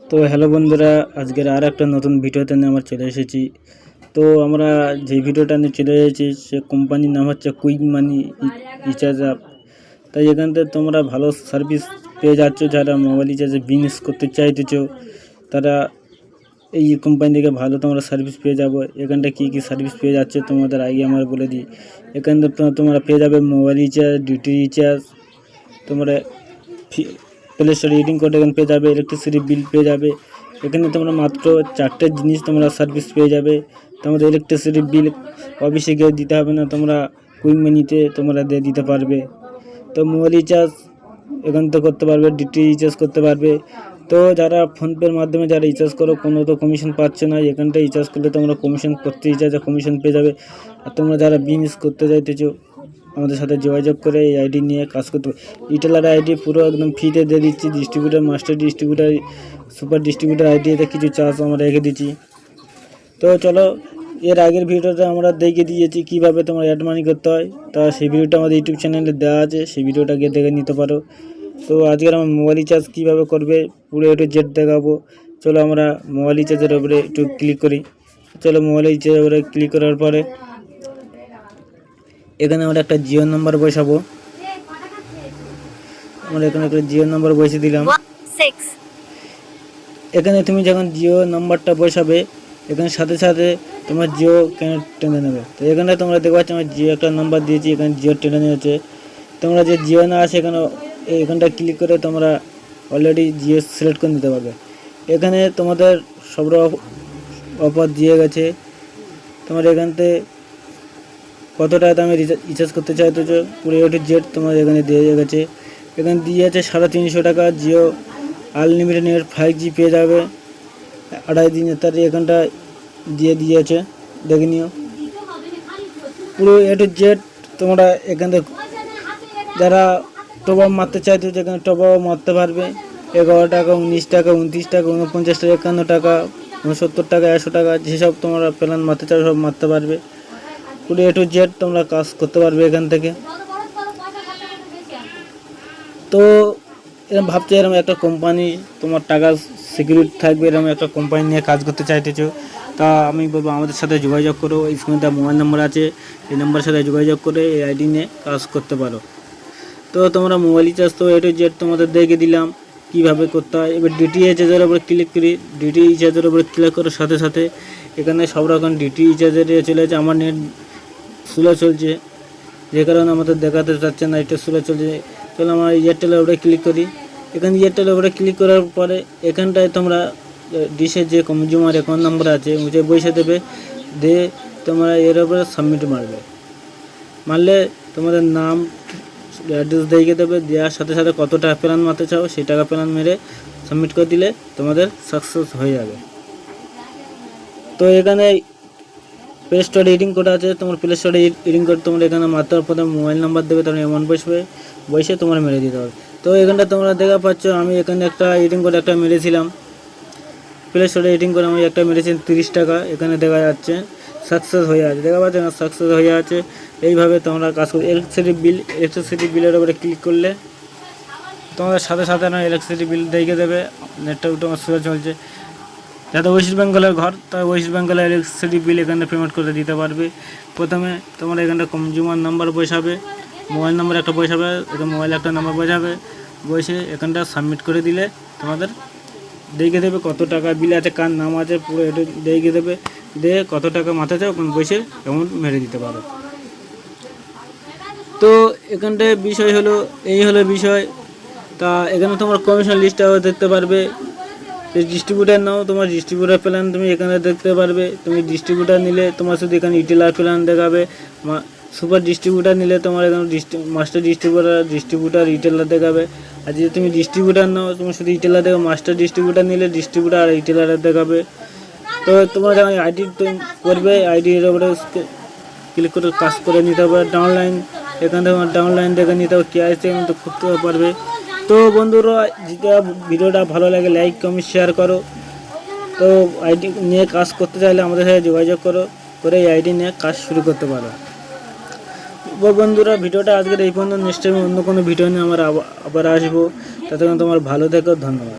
তো হ্যালো বন্ধুরা, আজকের আর একটা নতুন ভিডিওতে নিয়ে আমরা চলে এসেছি। তো আমরা যে ভিডিওটা নিয়ে চলে এসেছি সে কোম্পানির নাম হচ্ছে কুইক মানি রিচার্জ অ্যাপ। তাই এখান থেকে তোমরা ভালো সার্ভিস পেয়ে যাচ্ছ। যারা মোবাইল রিচার্জে বিজনেস করতে চাইতেছো তারা এই কোম্পানি থেকে ভালো তোমরা সার্ভিস পেয়ে যাবো। এখানটা কী কী সার্ভিস পেয়ে যাচ্ছে তোমাদের আগে আমরা বলে দিই। এখান থেকে তোমরা পেয়ে যাবে মোবাইল রিচার্জ, ডিটি রিচার্জ, তোমরা প্লে স্টোরে রিডিং কোড এখানে পেয়ে যাবে, ইলেকট্রিসিটি বিল পেয়ে যাবে। এখানে তোমরা মাত্র 4টে জিনিস তোমরা সার্ভিস পেয়ে যাবে। তোমাদের ইলেকট্রিসিটি বিল অফিসে গিয়ে দিতে হবে না, তোমরা কুইক মানিতে তোমরা দিয়ে দিতে পারবে। তো মোবাইল রিচার্জ এখান থেকে করতে পারবে, ডিটি রিচার্জ করতে পারবে। তো যারা ফোনপের মাধ্যমে যারা রিচার্জ করো কোনো তো কমিশন পাচ্ছে না, এখানটা রিচার্জ করলে তোমরা কমিশন প্রতি রিচার্জে কমিশন পেয়ে যাবে। আর তোমরা যারা বিজনেস করতে চাইতেছো আমাদের সাথে যোগাযোগ করে এই আইডি নিয়ে কাজ করতে হবে। রিটেলার আইডি পুরো একদম ফ্রিতে দিয়ে দিচ্ছি। Distributor, master distributor, super distributor ID এতে কিছু চার্জ আমরা রেখে দিচ্ছি। তো চলো, এর আগের ভিডিওটা আমরা দেখে দিয়েছি কীভাবে তোমার অ্যাড মানি করতে হয়। তা সেই ভিডিওটা আমাদের ইউটিউব চ্যানেলে দেওয়া আছে, সেই ভিডিওটা গিয়ে দেখে নিতে পারো। তো আজকের আমার মোবাইল রিচার্জ কীভাবে করবে পুরো একটু জেড দেখাবো। চলো আমরা মোবাইল রিচার্জের উপরে একটু ক্লিক করি। চলো মোবাইল রিচার্জের উপরে ক্লিক করার পরে এখানে আমরা একটা জিও নাম্বার বসাবো। আমরা এখানে একটা জিও নাম্বার বসিয়ে দিলাম। এখানে তুমি যখন জিও নাম্বারটা বসাবে এখানে সাথে সাথে তোমার জিও টেনে নেবে। তো এখানে তোমরা দেখতে পাচ্ছ আমার জিও একটা নাম্বার দিয়েছি, এখানে জিও টেনে নিয়েছে। তোমরা যে জিও না আছে এখানটা ক্লিক করে তোমরা অলরেডি জিও সিলেক্ট করে নিতে পারবে। এখানে তোমাদের সব অফার দিয়ে গেছে। তোমার এখান থেকে কত টাকা দামে রিচার্জ করতে চাইতেছো পুরো এ টু জেড তোমার এখানে দিয়ে গেছে। এখানে দিয়েছে 350 টাকা জিও আনলিমিটেড নেট 5G পেয়ে যাবে 2.5 দিনের। তার এখানটা দিয়ে দিয়েছে, দেখে নিও পুরো এ টু জেড। তোমরা এখান থেকে যারা টপ আপ মারতে চাইতেছো এখানে টপ আপ মারতে পারবে। 11 টাকা, 19 টাকা, 29 টাকা, 49 টাকা, 51 টাকা, 69 টাকা, 100 টাকা, যেসব তোমরা প্ল্যান মারতে চাও সব মারতে পারবে। পুরো এ টু জেড তোমরা কাজ করতে পারবে এখান থেকে। তো এরকম ভাবছো এরকম একটা কোম্পানি তোমার টাকা সিকিউরিটি থাকবে, এরকম একটা কোম্পানি নিয়ে কাজ করতে চাইতেছো, তা আমি বলবো আমাদের সাথে যোগাযোগ করো। এই স্ক্রিনে মোবাইল নাম্বার আছে, এই নাম্বারের সাথে যোগাযোগ করে এই আইডি নিয়ে কাজ করতে পারো। তো তোমরা মোবাইল রিচার্জ তো এ টু জেড তোমাদের দেখে দিলাম কীভাবে করতে হয়। এবার ডিটি রিচার্জের উপরে ক্লিক করি। ডিটি রিচার্জের উপরে ক্লিক করার সাথে সাথে এখানে সব রকম ডিটি রিচার্জের চলে যাচ্ছে। আমার নেট স্লো চলছে, যে কারণে আমাদের দেখাতে যাচ্ছে না, এটা স্লো চলছে। তাহলে আমরা এয়ারটেলের উপরে ক্লিক করি। এখানে এয়ারটেলের উপরে ক্লিক করার পরে এখানটায় তোমরা ডিশের যে কনজিউমার অ্যাকাউন্ট নাম্বার আছে ওটা বসে দেবে, দিয়ে তোমরা এর উপরে সাবমিট মারলে তোমাদের নাম অ্যাড্রেস দিয়ে দেবে। দেওয়ার সাথে সাথে কত টাকা প্ল্যান মারতে চাও সেই টাকা প্ল্যান মেরে সাবমিট করে দিলে তোমাদের সাকসেস হয়ে যাবে। তো এখানে প্লে স্টোরে রিডিং কোড আছে, তোমার প্লে স্টোরে রিডিং কোড তোমরা এখানে মাত্র প্রথমে মোবাইল নাম্বার দেবে, তোমরা অ্যামাউন্ট বসে তোমরা মেরে দিতে হবে। তো এখানটা তোমরা দেখা পাচ্ছ আমি এখানে একটা রিডিং কোড একটা মেরেছিলাম। প্লে স্টোরে রিডিং কোড আমি একটা মেরেছি 30 টাকা, এখানে দেখা যাচ্ছে সাকসেস হয়ে আছে, দেখা পাচ্ছ না সাকসেস হয়ে আছে। এইভাবে তোমরা কাজ করো। ইলেকট্রিসিটি বিলের উপরে ক্লিক করলে তোমাদের সাথে সাথে না ইলেকট্রিসিটি বিল দেখে দেবে। নেটটা তোমার সুবিধা চলছে। যাতে ওয়েস্ট বেঙ্গলের ঘর তাই ওয়েস্ট বেঙ্গলের ইলেকট্রিসিটি বিল এখানে পেমেন্ট করে দিতে পারবে। প্রথমে তোমরা এখানটা কনজিউমার নাম্বার বসাবে, মোবাইল নাম্বার একটা বসাবে, এখানে মোবাইল একটা নাম্বার বসাবে, বসে এখানটা সাবমিট করে দিলে তোমাদের দেখে দেবে কত টাকা বিল আছে, কার নাম আছে, পুরো এটা দেখে দেবে। দিয়ে কত টাকা মাথাতে ওখানে বসে অ্যামাউন্ট মেরে দিতে পারো। তো এখানটায় বিষয় হলো এই হলো বিষয়। তা এখানে তোমার কমিশন লিস্টটাও দেখতে পারবে। ডিস্ট্রিবিউটার নাও, তোমার ডিস্ট্রিবিউটার প্ল্যান তুমি এখানে দেখতে পারবে। তুমি ডিস্ট্রিবিউটার নিলে তোমার শুধু এখানে রিটেলার প্ল্যান দেখাবে। সুপার ডিস্ট্রিবিউটার নিলে তোমার এখানে মাস্টার ডিস্ট্রিবিউটার রিটেলার দেখাবে। আর যদি তুমি ডিস্ট্রিবিউটার নাও তোমার শুধু রিটেলার দেখাবে। মাস্টার ডিস্ট্রিবিউটার নিলে ডিস্ট্রিবিউটার আর রিটেলার দেখাবে। তো তোমরা যখন আইডি করবে আইডির উপরে ক্লিক করে কাজ করে নিতে হবে। ডাউনলাইন এখান থেকে ডাউনলাইন দেখে নিতে হবে, কে আসছে এখান থেকে করতে পারবে। তো বন্ধুরা যেটা ভিডিওটা ভালো লাগে লাইক কমেন্ট শেয়ার করো। তো আইডি নিয়ে কাজ করতে চাইলে আমাদের সাথে যোগাযোগ করে এই আইডি নিয়ে কাজ শুরু করতে পারো। বন্ধুরা ভিডিওটা আজকের এই পর্যন্ত। নেক্সট টাইম অন্য কোনো ভিডিও নিয়ে আমরা আবার আসবো। ততক্ষণ তোমার ভালো থেকো, ধন্যবাদ।